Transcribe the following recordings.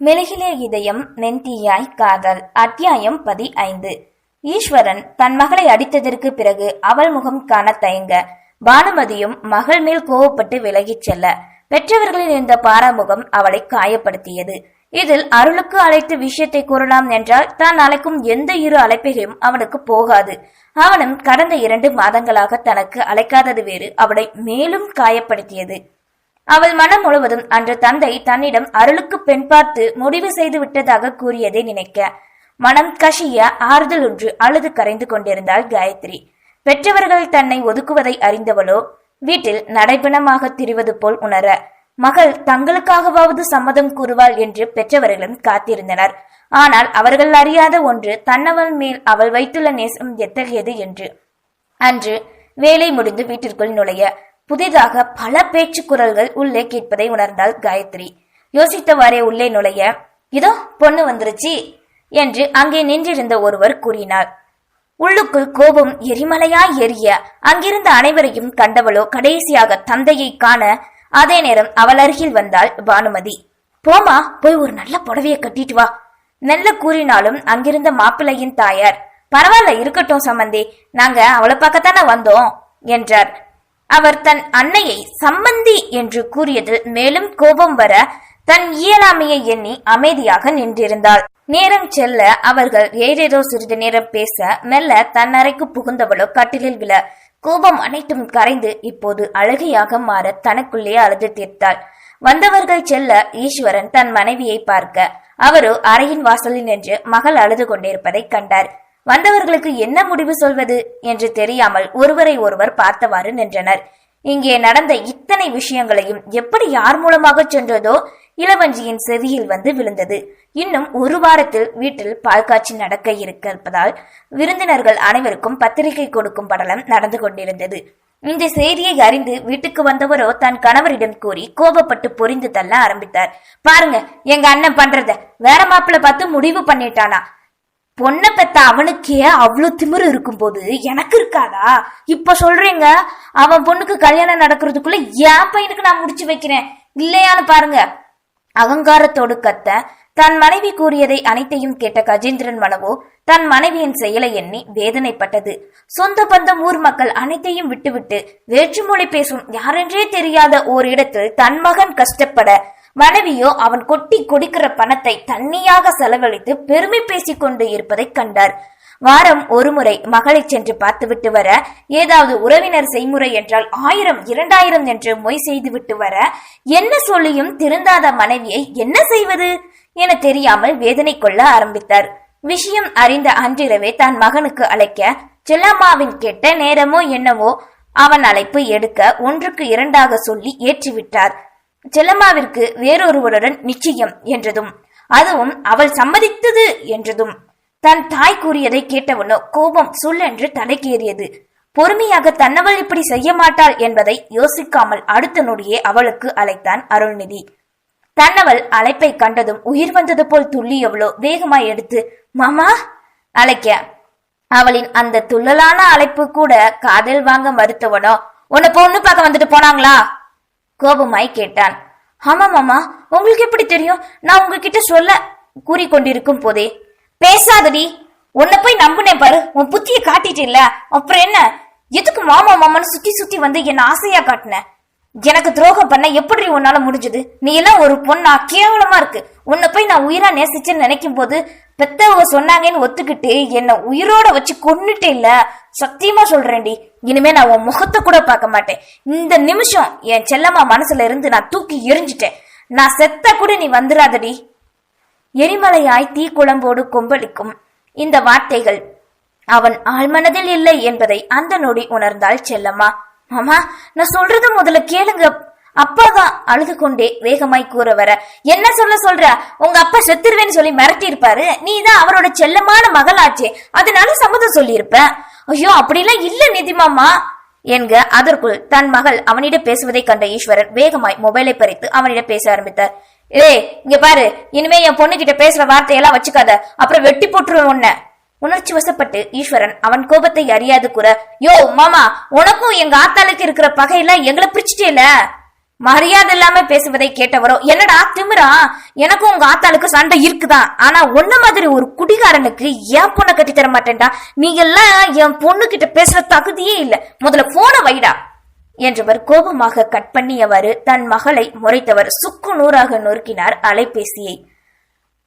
மெழுகிலே இதயம் நெந்தியாய் காதல். அத்தியாயம் 15. ஈஸ்வரன் தன் மகளை அடித்ததற்கு பிறகு அவள் முகம் காண தயங்க பானுமதியும் மகள் மேல் கோவப்பட்டு விலகிச் செல்ல பெற்றவர்களில் இருந்த பாராமுகம் அவளை காயப்படுத்தியது. இதில் அருளுக்கு அழைத்து விஷயத்தை கூறலாம் என்றால் தான் அழைக்கும் எந்த இரு அழைப்பையும் அவனுக்கு போகாது. அவனும் கடந்த 2 மாதங்களாக தனக்கு அழைக்காதது வேறு அவளை மேலும் காயப்படுத்தியது. அவள் மனம் முழுவதும் அன்று தந்தை தன்னிடம் அருளுக்கு பெண் பார்த்து முடிவு செய்து விட்டதாக கூறியதை நினைக்க மனம் கசிய ஆறுதல் ஒன்று அழுது கரைந்து கொண்டிருந்தாள் காயத்ரி. பெற்றவர்கள் தன்னை ஒதுக்குவதை அறிந்தவளோ வீட்டில் நடைபெணமாக திரிவது போல் உணர மகள் தங்களுக்காகவாவது சம்மதம் கூறுவாள் என்று பெற்றவர்களும் காத்திருந்தனர். ஆனால் அவர்கள் அறியாத ஒன்று தன்னவள் மேல் அவள் வைத்துள்ள நேசம் எத்தகையது என்று. அன்று வேலை முடிந்து வீட்டிற்குள் நுழைய புதிதாக பல பேச்சு குரல்கள் உள்ளே கேட்பதை உணர்ந்தாள் காயத்ரி. யோசித்தவாறே உள்ளே நுழைய, இதோ பொண்ணு வந்துருச்சு என்று அங்கே நின்றிருந்த ஒருவர் கூறினார். உள்ளுக்குள் கோபம் எரிமலையாய் எரிய அங்கிருந்த அனைவரையும் கண்டவளோ கடைசியாக தந்தையை காண அதே நேரம் அவள் அருகில் வந்தாள் பானுமதி. போமா, போய் ஒரு நல்ல புடவைய கட்டிட்டு வா. நல்ல கூறினாலும் அங்கிருந்த மாப்பிள்ளையின் தாயார், பரவாயில்ல இருக்கட்டும் சம்பந்தி, நாங்க அவளை பார்க்கத்தானே வந்தோம் என்றார். அவர் தன் அன்னையை சம்பந்தி என்று கூறியதில் மேலும் கோபம் வர தன் இயலாமையை எண்ணி அமைதியாக நின்றிருந்தாள். நேரம் செல்ல அவர்கள் ஏதேதோ சிறிது நேரம் பேச மெல்ல தன் அறைக்கு புகுந்தவளோ கட்டிலில் விழ கோபம் அனைத்தும் கரைந்து இப்போது அழுகையாக மாற தனக்குள்ளே அழுது தீர்த்தாள். வந்தவர்கள் செல்ல ஈஸ்வரன் தன் மனைவியை பார்க்க அவரோ அறையின் வாசலில் நின்று மகள் அழுது கொண்டிருப்பதை கண்டார். வந்தவர்களுக்கு என்ன முடிவு சொல்வது என்று தெரியாமல் ஒருவரை ஒருவர் பார்த்தவாறு நின்றனர். இங்கே நடந்த இத்தனை விஷயங்களையும் எப்படி யார் மூலமாக சென்றதோ இளவஞ்சியின் செவியில் வந்து விழுந்தது. இன்னும் 1 வாரத்தில் வீட்டில் பால் காட்சி நடக்க இருப்பதால் விருந்தினர்கள் அனைவருக்கும் பத்திரிகை கொடுக்கும் படலம் நடந்து கொண்டிருந்தது. இந்த செய்தியை அறிந்து வீட்டுக்கு வந்தவரோ தன் கணவரிடம் கூறி கோபப்பட்டு பொரிந்து தள்ள ஆரம்பித்தார். பாருங்க, எங்க அண்ணன் பண்றத வேற மாப்பிள்ள பார்த்து முடிவு பண்ணிட்டானா. பொண்ணை பெத்த அவனுக்கே அவ்வளவு திமிரு இருக்கும் போது எனக்கு இருக்காதா? இப்ப சொல்றீங்க அவன் பொண்ணுக்கு கல்யாணம் நடக்கிறதுக்குள்ள என் பையனுக்கு நான் முடிச்சு வைக்கிறேன் இல்லையான்னு பாருங்க. அகங்காரத்தோடு கத்த தன் மனைவி கூறியதை அனைத்தையும் கேட்ட கஜேந்திரன் மனவோ தன் மனைவியின் செயலை எண்ணி வேதனைப்பட்டது. சொந்த பந்தம் ஊர் மக்கள் அனைத்தையும் விட்டுவிட்டு வேற்றுமொழி பேசும் யாரென்றே தெரியாத ஓரிடத்தில் தன் மகன் கஷ்டப்பட மனைவியோ அவன் கொட்டி கொடுக்கிற பணத்தை தண்ணியாக செலவழித்து பெருமை பேசிக் கொண்டு இருப்பதை கண்டார். வாரம் ஒரு முறை மகளை சென்று பார்த்துவிட்டு வர, ஏதாவது உறவினர் செய்முறை என்றால் 1000 2000 என்று மொய் செய்து விட்டு வர, என்ன சொல்லியும் திருந்தாத மனைவியை என்ன செய்வது என தெரியாமல் வேதனை கொள்ள ஆரம்பித்தார். விஷயம் அறிந்த அன்றிரவே தன் மகனுக்கு அழைக்க செல்லம்மாவின் கெட்ட நேரமோ என்னவோ அவன் அழைப்பு எடுக்க 1க்கு 2ஆக சொல்லி ஏற்றிவிட்டார். செல்லம்மாவிற்கு வேறொருவருடன் நிச்சயம் என்றதும் அதுவும் அவள் சம்மதித்தது என்றதும் தன் தாய் கூறியதை கேட்டவனோ கோபம் சொல்லென்று தலைக்கேறியது. பொறுமையாக தன்னவள் இப்படி செய்ய மாட்டாள் என்பதை யோசிக்காமல் அடுத்த நொடியே அவளுக்கு அழைத்தான் அருள்நிதி. தன்னவள் அழைப்பை கண்டதும் உயிர் வந்தது போல் துள்ளியவளோ வேகமாய் எடுத்து மாமா அழைக்க அவளின் அந்த துள்ளலான அழைப்பு கூட காதில் வாங்க மறுத்தவனோ, உன்னை பொண்ணு பார்க்க வந்துட்டு போனாங்களா கோபமாய் கேட்டான். ஆமா மாமா, உங்களுக்கு எப்படி தெரியும்? நான் உங்ககிட்ட சொல்ல கூறிக்கொண்டிருக்கும் போதே. பேசாதடி, உன்னை போய் நம்புனேன் பாரு, உன் புத்திய காட்டிட்டு இல்ல, அப்புறம் என்ன? எதுக்கு மாமா மாமான்னு சுத்தி சுத்தி வந்து என்ன ஆசையா காட்டின? எனக்கு துரோகம் பண்ண எப்படி உன்னால முடிஞ்சது? நீ எல்லாம் ஒரு பொண்ணா? கேவலமா இருக்கு. உன்னை போய் நான் உயிரா நேசிச்சேன்னு நினைக்கும் போது பெத்தவங்க சொன்னாங்கன்னு ஒத்துக்கிட்டு என்ன உயிரோட வச்சு கொன்னுட்டே இல்ல. சத்தியமா சொல்றேன்டி, இனிமே நான் உன் முகத்தை கூட பார்க்க மாட்டேன். இந்த நிமிஷம் என் செல்லம்மா மனசுல இருந்து நான் தூக்கி எரிஞ்சிட்டேன். நான் செத்த கூட நீ வந்துடாதடி. எரிமலையாய் தீ குழம்போடு கொம்பளிக்கும் இந்த வார்த்தைகள் அவன் ஆழ்மனதில் இல்லை என்பதை அந்த நொடி உணர்ந்தாள் செல்லம்மா. மாமா, நான் சொல்றது முதல்ல கேளுங்க. அப்பாதான் அழுது கொண்டே வேகமாய் கூற வர, என்ன சொல்ற? உங்க அப்பா செத்துருவேன்னு சொல்லி மிரட்டி இருப்பாரு. நீ தான் அவரோட செல்லமான மகளாச்சே, அதனால சம்மதம் சொல்லி இருப்ப. ஐயோ, அப்படிலாம் இல்ல நிதிமாமா என்க அதற்குள் தன் மகள் அவனிடம் பேசுவதை கண்ட ஈஸ்வரன் வேகமாய் மொபைலை பறித்து அவனிடம் பேச ஆரம்பித்தார். இங்க பாரு, இனிமே என் பொண்ணு கிட்ட பேசுற வார்த்தையெல்லாம் வச்சுக்காத, அப்புறம் வெட்டி போட்டுருவேன் உன்ன. உணர்ச்சி வசப்பட்டு ஈஸ்வரன் அவன் கோபத்தை அறியாது கூற, யோ மாமா, உனக்கும் எங்க ஆத்தாளுக்கு இருக்கிற பகையில எங்களை பிரிச்சுட்டேல. மரியாதை இல்லாம பேசுவதை கேட்டவரோ, என்னடா திமிரா, எனக்கும் உங்க ஆத்தாளுக்கு சண்டை இருக்குதான், ஆனா ஒன்ன மாதிரி ஒரு குடிகாரனுக்கு என் பொண்ணை கட்டி தர மாட்டேன்டா, நீங்க எல்லாம் என் பொண்ணு கிட்ட பேசுற தகுதியே இல்ல, முதல்ல போன வைடா என்றவர் கோபமாக கட் பண்ணியவாறு தன் மகளை முறைத்தவர் சுக்கு நூறாக நொறுக்கினார் அலைபேசியை.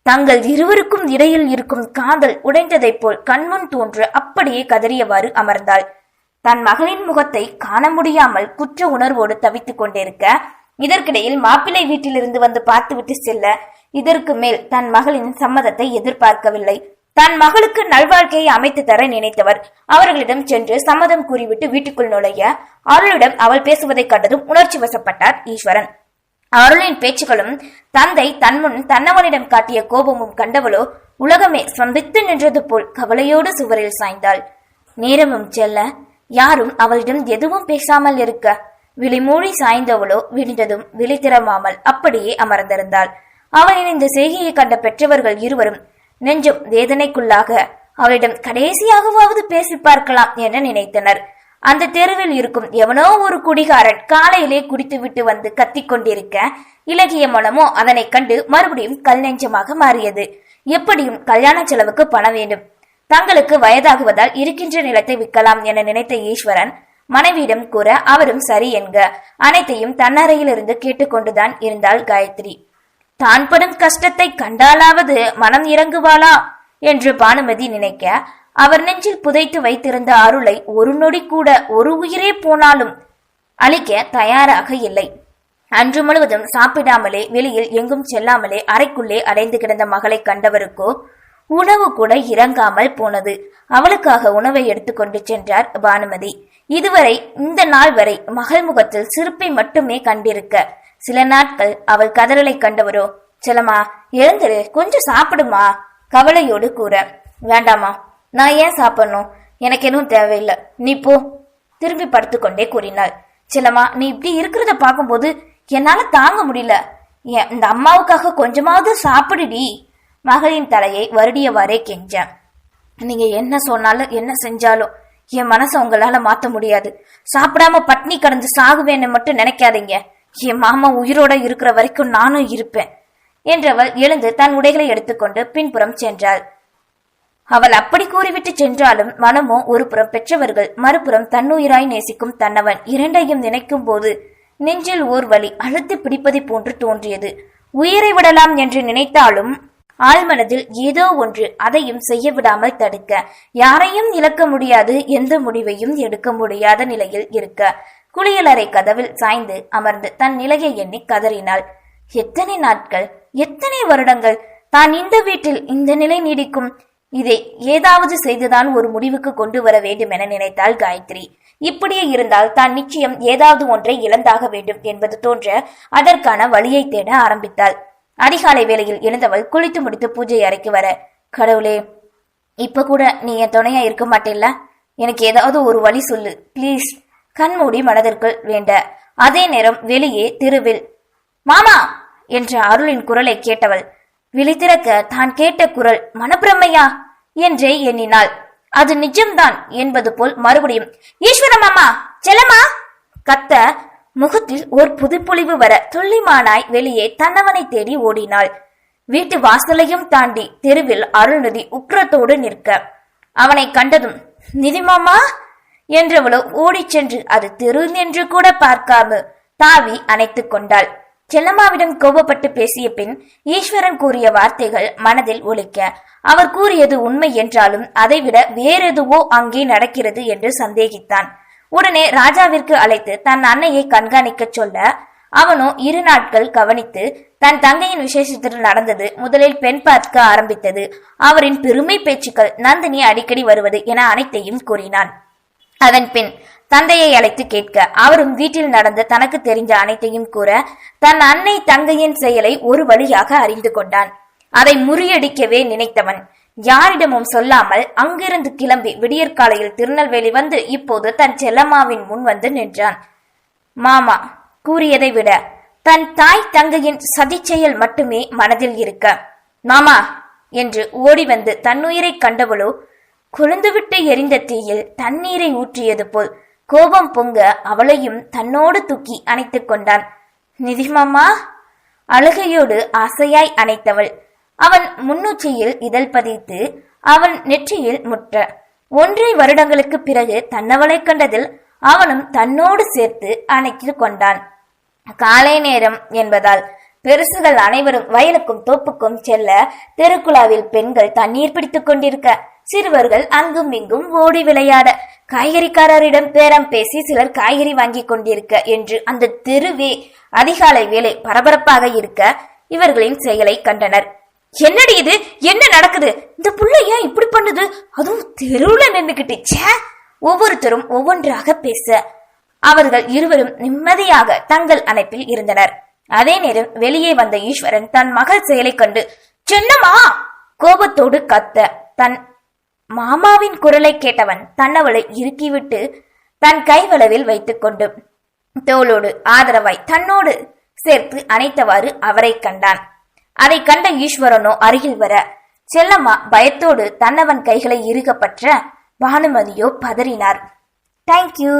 தங்கள் இருவருக்கும் இடையில் இருக்கும் காதல் உடைந்ததைப் போல் கண்முன் தோன்று அப்படியே கதறியவாறு அமர்ந்தாள். தன் மகளின் முகத்தை காண முடியாமல் குற்ற உணர்வோடு தவித்துக் கொண்டிருக்க, இதற்கிடையில் மாப்பிள்ளை வீட்டிலிருந்து வந்து பார்த்துவிட்டு செல்ல, இதற்கு மேல் தன் மகளின் சம்மதத்தை எதிர்பார்க்கவில்லை. தன் மகளுக்கு நல்வாழ்க்கையை அமைத்து தர நினைத்தவர் அவர்களிடம் சென்று சம்மதம் கூறிவிட்டு வீட்டுக்குள் நுழைய, அருளிடம் அவள் பேசுவதை கண்டதும் உணர்ச்சி வசப்பட்டார் ஈஸ்வரன். அருளின் பேச்சுகளும் தந்தை தன்முன் தன்னவனிடம் காட்டிய கோபமும் கண்டவளோ உலகமே ஸ்தம்பித்து நின்றது போல் கவலையோடு சுவரில் சாய்ந்தாள். நேரமும் செல்ல யாரும் அவளிடம் எதுவும் பேசாமல் இருக்க, விழிமூழி சாய்ந்தவளோ விழுந்ததும் விழி திறமாமல் அப்படியே அமர்ந்திருந்தாள். அவளின் இந்த செய்கையை கண்ட பெற்றவர்கள் இருவரும் நெஞ்சும் வேதனைக்குள்ளாக அவளிடம் கடைசியாகவாவது பேசி பார்க்கலாம் என நினைத்தனர். அந்த தெருவில் இருக்கும் எவனோ ஒரு குடிகாரன் காலையிலே குடித்துவிட்டு வந்து கத்திக் கொண்டிருக்க, இலகிய மனமோ அதனை கண்டு மறுபடியும் கல் நெஞ்சமாக மாறியது. எப்படியும் கல்யாண செலவுக்கு பணம் வேண்டும், தங்களுக்கு வயதாகுவதால் இருக்கின்ற நிலத்தை விற்கலாம் என நினைத்த ஈஸ்வரன் மனைவியிடம் கூற, அவரும் சரி என்க அனைத்தையும் தன்னறையிலிருந்து கேட்டுக்கொண்டுதான் இருந்தாள் காயத்ரி. தான் படும் கஷ்டத்தை கண்டாலாவது மனம் இறங்குவாளா என்று பானுமதி நினைக்க, அவர் நெஞ்சில் புதைத்து வைத்திருந்த அருளை ஒரு நொடி கூட ஒரு உயிரே போனாலும் அழிக்க தயாராக இல்லை. அன்று முழுவதும் சாப்பிடாமலே வெளியில் எங்கும் செல்லாமலே அறைக்குள்ளே அடைந்து கிடந்த மகளை கண்டவருக்கோ உணவு கூட இறங்காமல் போனது. அவளுக்காக உணவை எடுத்துக்கொண்டு சென்றார் பானுமதி. இதுவரை இந்த நாள் வரை மகள் முகத்தில் சிரிப்பை மட்டுமே கண்டிருக்க, சில நாட்கள் அவள் கதறலை கண்டவரோ, செல்லம்மா எழுந்திரு, கொஞ்சம் சாப்பிடுமா கவலையோடு கூற, வேண்டாமா, நான் ஏன் சாப்பிடணும், எனக்கு எதுவும் தேவையில்லை, நீ போ திரும்பி படுத்துக்கொண்டே கூறினாள். செல்லம்மா, நீ இப்படி இருக்கிறத பார்க்கும்போது என்னால தாங்க முடியல, இந்த அம்மாவுக்காக கொஞ்சமாவது சாப்பிடுடி. மகளின் தலையை வருடியவாறே கெஞ்ச, நீங்க என்ன சொன்னாலும் என்ன செஞ்சாலும் என் மனசை உங்களால மாத்த முடியாது. சாப்பிடாம பட்னி கடந்து சாகுவேன்னு மட்டும் நினைக்காதீங்க. என் மாமா உயிரோட இருக்கிற வரைக்கும் நானும் இருப்பேன் என்றவள் எழுந்து தன் உடைகளை எடுத்துக்கொண்டு பின்புறம் சென்றாள். அவள் அப்படி கூறிவிட்டு சென்றாலும் மனமோ ஒரு புறம் பெற்றவர்கள், மறுபுறம் தன்னுயிராய் நேசிக்கும் தன்னவன், இரண்டையும் நினைக்கும் போது நெஞ்சில் ஓர் வலி அழுத்தி பிடிப்பதை போன்று தோன்றியது. உயிரை விடலாம் என்று நினைத்தாலும் ஆழ்மனதில் ஏதோ ஒன்று அதையும் செய்ய விடாமல் தடுக்க, யாரையும் இழக்க முடியாது, எந்த முடிவையும் எடுக்க முடியாத நிலையில் இருக்க, குளியலறை கதவில் சாய்ந்து அமர்ந்து தன் நிலையை எண்ணி கதறினாள். எத்தனை நாட்கள், எத்தனை வருடங்கள் தான் இந்த வீட்டில் இந்த நிலை நீடிக்கும்? இதை ஏதாவது செய்துதான் ஒரு முடிவுக்கு கொண்டு வர வேண்டும் என நினைத்தாள் காயத்ரி. இப்படியே இருந்தால் தான் நிச்சயம் ஏதாவது ஒன்றை இழந்தாக வேண்டும் என்பது தோன்ற அதற்கான வழியை தேட ஆரம்பித்தாள். அதிகாலை வேளையில் எழுந்தவள் குளித்து முடித்து பூஜை அறைக்கு வர, கடவுளே, இப்ப கூட நீ என் துணையா இருக்க மாட்டேல்ல, எனக்கு ஏதாவது ஒரு வழி சொல்லு பிளீஸ். கண்மூடி மனதிற்குள் வேண்ட, அதே நேரம் வெளியே தெருவில் மாமா என்ற அருளின் குரலை கேட்டவள் விழித்திறக்க, தான் கேட்ட குரல் மனப்பிரமையா என்றே எண்ணினாள். அது நிஜம்தான் என்பது போல் மறுபடியும் ஈஸ்வர மாமா, செல்லம்மா கத்த, முகத்தில் ஒரு புதுப்பொழிவு வர துள்ளிமானாய் வெளியே தன்னவனை தேடி ஓடினாள். வீட்டு வாசலையும் தாண்டி தெருவில் அருள்நிதி உக்கிரத்தோடு நிற்க, அவனை கண்டதும் நிதிமாமா என்றவளோ ஓடிச் சென்று அது தெரு என்று கூட பார்க்காம தாவி அணைத்துக் கொண்டாள். செல்லம்மாவிடம் கோபப்பட்டு பேசிய பின் ஈஸ்வரன் கூறிய வார்த்தைகள் மனதில் ஒலிக்க, அவர் கூறியது உண்மை என்றாலும் அதைவிட வேறெதுவோ அங்கே நடக்கிறது என்று சந்தேகித்தான். உடனே ராஜாவிற்கு அழைத்து தன் அன்னையை கண்காணிக்க சொல்ல, அவனோ 2 நாட்கள் கவனித்து தன் தங்கையின் விசேஷத்தில் நடந்தது முதலில் பெண் பார்க்க ஆரம்பித்தது, அவரின் பெருமை பேச்சுக்கள், நந்தினி அடிக்கடி வருவது என அனைத்தையும் கூறினான். அதன் பின் தந்தையை அழைத்து கேட்க, அவரும் வீட்டில் நடந்த தனக்கு தெரிந்த அனைத்தையும் கூற, தன் அன்னை தங்கையின் செயலை ஒரு வழியாக அறிந்து கொண்டான். அதை முறியடிக்கவே நினைத்தவன் யாரிடமும் சொல்லாமல் அங்கிருந்து கிளம்பி விடியற்காலையில் திருநெல்வேலி வந்து இப்போது தன் செல்லம்மாவின் முன் வந்து நின்றான். மாமா கூறியதை விட தன் தாய் தங்கையின் சதி செயல் மட்டுமே மனதில் இருக்க, மாமா என்று ஓடி வந்து தன்னுயிரை கண்டவளோ கொழுந்துவிட்டு எரிந்த தீயில் தண்ணீரை ஊற்றியது போல் கோபம் பொங்க அவளையும் தன்னோடு தூக்கி அணைத்துக் கொண்டான். நிதிமாமா, அழுகையோடு ஆசையாய் அணைத்தவள். அவன் முன்னூச்சியில் இதழ் பதித்து அவன் நெற்றியில் முற்ற 1.5 வருடங்களுக்கு பிறகு தன்னவளை கண்டதில் அவனும் தன்னோடு சேர்த்து அணைத்து கொண்டான். காலை நேரம் என்பதால் பெருசுகள் அனைவரும் வயலுக்கும் தோப்புக்கும் செல்ல தெருக்குழாவில் பெண்கள் தண்ணீர் பிடித்துக் கொண்டிருக்க, சிறுவர்கள் அங்கும் இங்கும் ஓடி விளையாட, காய்கறிக்காரரிடம் பேரம் பேசி சிலர் காய்கறி வாங்கி கொண்டிருக்க என்று அந்த தெருவே அதிகாலை வேலை பரபரப்பாக இருக்க இவர்களின் செயலை கண்டனர். என்னடி இது, என்ன நடக்குது? இந்த புள்ள ஏன் இப்படி பண்ணுது? அதுவும் தெருவுல நின்றுகிட்டு. ஒவ்வொருத்தரும் ஒவ்வொன்றாக பேச அவர்கள் இருவரும் நிம்மதியாக தங்கள் அணைப்பில் இருந்தனர். அதே நேரம் வெளியே வந்த ஈஸ்வரன் தன் மகள் செயலை கண்டு சின்னம்மா கோபத்தோடு கத்த, தன் மாமாவின் குரலை கேட்டவன் தன்னவளை இறுக்கிவிட்டு தன் கைவளவில் வைத்துக் கொண்டு தோளோடு ஆதரவாய் தன்னோடு சேர்த்து அணைத்தவாறு அவரை கண்டான். அதை கண்ட ஈஸ்வரனோ அருகில் வர, செல்லம்மா பயத்தோடு தன்னவன் கைகளை இறுக பற்ற, பானுமதியோ பதறினார். தேங்க்யூ.